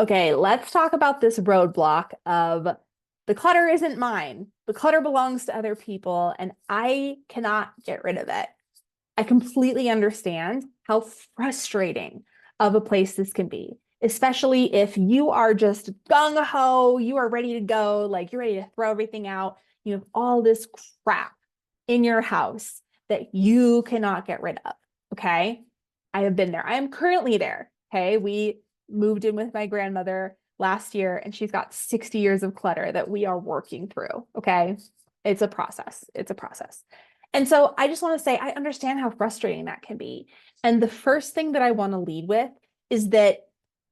Okay, let's talk about this roadblock of the clutter isn't mine. The clutter belongs to other people, and I cannot get rid of it. I completely understand how frustrating of a place this can be, especially if you are just gung ho, you are ready to go, like you're ready to throw everything out. You have all this crap in your house that you cannot get rid of. Okay. I have been there. I am currently there. Okay. We moved in with my grandmother last year, and she's got 60 years of clutter that we are working through. Okay. It's a process. It's a process. And so I just want to say, I understand how frustrating that can be. And the first thing that I want to lead with is that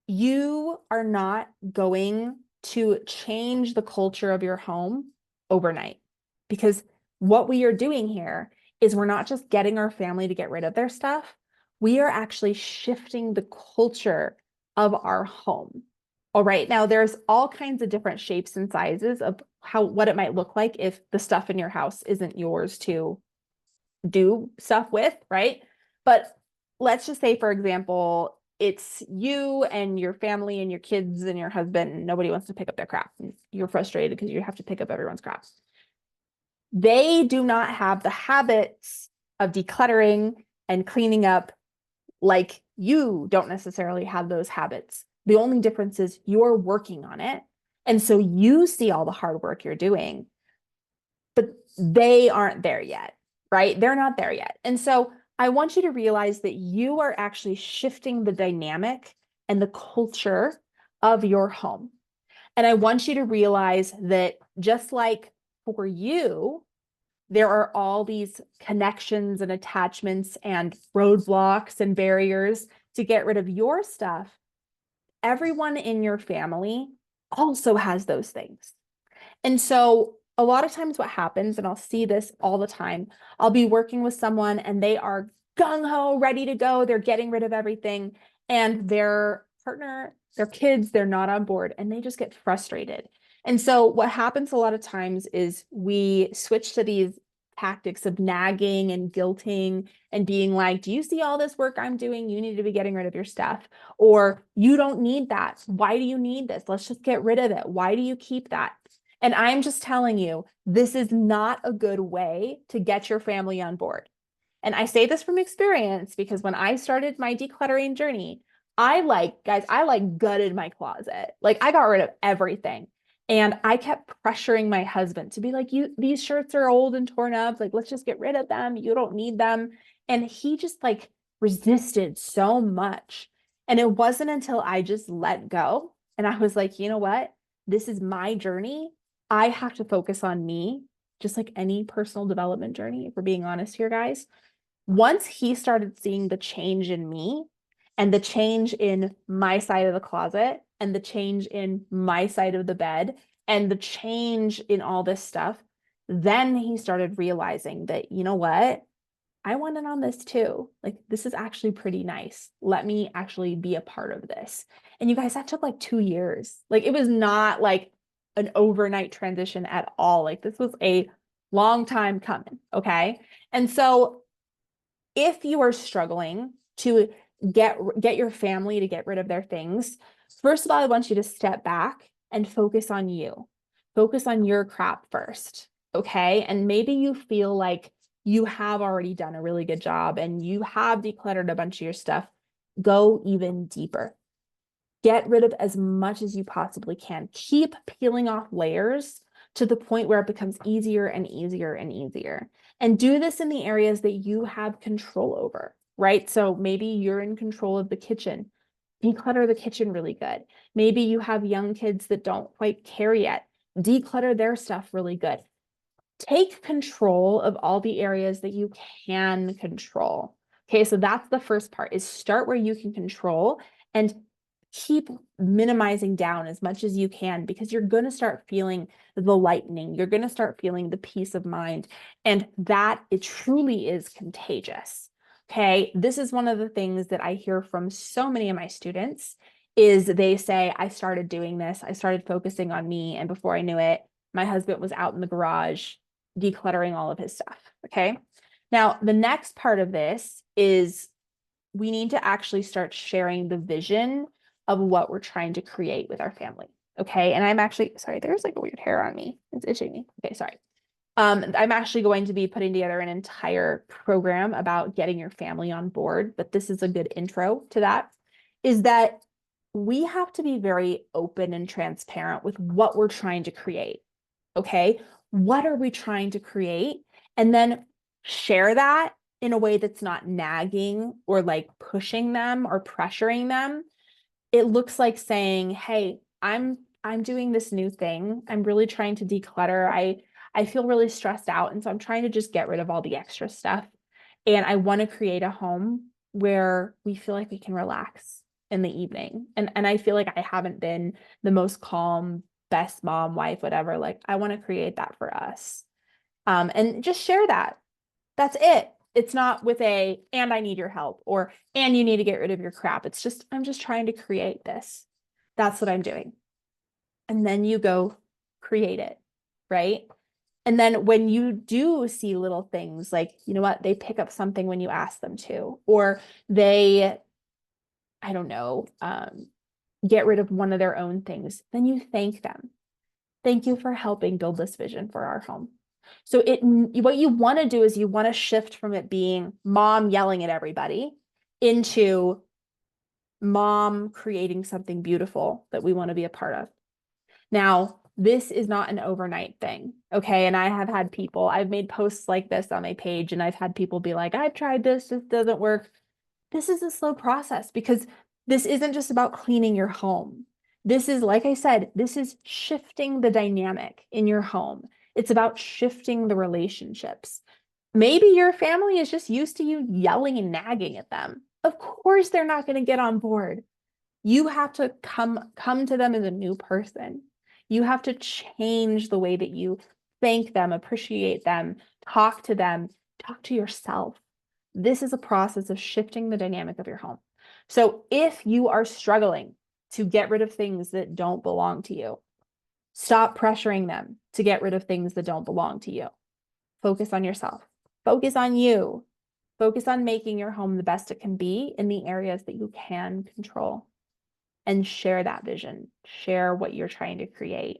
you are not going to change the culture of your home overnight. Because what we are doing here is we're not just getting our family to get rid of their stuff, we are actually shifting the culture of our home. All right. Now there's all kinds of different shapes and sizes of what it might look like if the stuff in your house isn't yours to do stuff with, right? But let's just say, for example, it's you and your family and your kids and your husband, and nobody wants to pick up their crap. You're frustrated because you have to pick up everyone's crap. They do not have the habits of decluttering and cleaning up like you don't necessarily have those habits. The only difference is you're working on it. And so you see all the hard work you're doing, but they aren't there yet, right? They're not there yet. And so I want you to realize that you are actually shifting the dynamic and the culture of your home. And I want you to realize that just like for you, there are all these connections and attachments and roadblocks and barriers to get rid of your stuff. Everyone in your family also has those things. And so a lot of times what happens, and I'll see this all the time, I'll be working with someone and they are gung ho, ready to go. They're getting rid of everything. And their partner, their kids, they're not on board and they just get frustrated. And so what happens a lot of times is we switch to these tactics of nagging and guilting and being like, do you see all this work I'm doing? You need to be getting rid of your stuff. Or you don't need that. Why do you need this? Let's just get rid of it. Why do you keep that? And I'm just telling you, this is not a good way to get your family on board. And I say this from experience because when I started my decluttering journey, I gutted my closet. Like I got rid of everything. And I kept pressuring my husband to be like, these shirts are old and torn up. Like, let's just get rid of them. You don't need them. And he just like resisted so much. And it wasn't until I just let go and I was like, you know what? This is my journey. I have to focus on me, just like any personal development journey, if we're being honest here, guys. Once he started seeing the change in me and the change in my side of the closet and the change in my side of the bed and the change in all this stuff, then he started realizing that, you know what? I want in on this too. Like, this is actually pretty nice. Let me actually be a part of this. And you guys, that took like 2 years. Like, it was not like an overnight transition at all. Like, this was a long time coming. Okay. And so, if you are struggling to get your family to get rid of their things, first of all, I want you to step back and focus on you. Focus on your crap first. Okay. And maybe you feel like you have already done a really good job and you have decluttered a bunch of your stuff. Go even deeper. Get rid of as much as you possibly can. Keep peeling off layers to the point where it becomes easier and easier and easier. And do this in the areas that you have control over, right? So maybe you're in control of the kitchen. Declutter the kitchen really good. Maybe you have young kids that don't quite care yet. Declutter their stuff really good. Take control of all the areas that you can control. Okay, so that's the first part, is start where you can control and keep minimizing down as much as you can, because you're going to start feeling the lightening. You're going to start feeling the peace of mind. And that it truly is contagious. Okay. This is one of the things that I hear from so many of my students is they say, I started doing this. I started focusing on me. And before I knew it, my husband was out in the garage decluttering all of his stuff. Okay. Now, the next part of this is we need to actually start sharing the vision of what we're trying to create with our family. Okay. And I'm actually, sorry, there's like a weird hair on me. It's itching me. Okay, sorry. I'm actually going to be putting together an entire program about getting your family on board, but this is a good intro to that, is that we have to be very open and transparent with what we're trying to create. Okay. What are we trying to create? And then share that in a way that's not nagging or like pushing them or pressuring them. It looks like saying, hey, I'm doing this new thing. I'm really trying to declutter. I feel really stressed out. And so I'm trying to just get rid of all the extra stuff. And I want to create a home where we feel like we can relax in the evening. And I feel like I haven't been the most calm, best mom, wife, whatever. Like I want to create that for us. And just share that. That's it. It's not with and I need your help or, and you need to get rid of your crap. It's just, I'm just trying to create this. That's what I'm doing. And then you go create it, right? And then when you do see little things like, you know what, they pick up something when you ask them to, or they, I don't know, get rid of one of their own things, then you thank them. Thank you for helping build this vision for our home. So what you want to do is you want to shift from it being mom yelling at everybody into mom creating something beautiful that we want to be a part of. Now, this is not an overnight thing, okay? And I have had people, I've made posts like this on my page, and I've had people be like, I've tried this, this doesn't work. This is a slow process because this isn't just about cleaning your home. This is, like I said, this is shifting the dynamic in your home. It's about shifting the relationships. Maybe your family is just used to you yelling and nagging at them. Of course, they're not going to get on board. You have to come to them as a new person. You have to change the way that you thank them, appreciate them, talk to them, talk to yourself. This is a process of shifting the dynamic of your home. So if you are struggling to get rid of things that don't belong to you, stop pressuring them to get rid of things that don't belong to you. Focus on yourself. Focus on you. Focus on making your home the best it can be in the areas that you can control. And share that vision. Share what you're trying to create.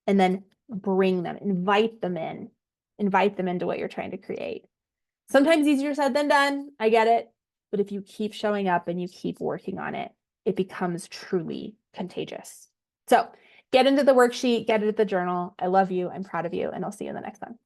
And then bring them, invite them into what you're trying to create. Sometimes easier said than done. I get it. But if you keep showing up and you keep working on it, it becomes truly contagious. So get into the worksheet, get it at the journal. I love you. I'm proud of you. And I'll see you in the next one.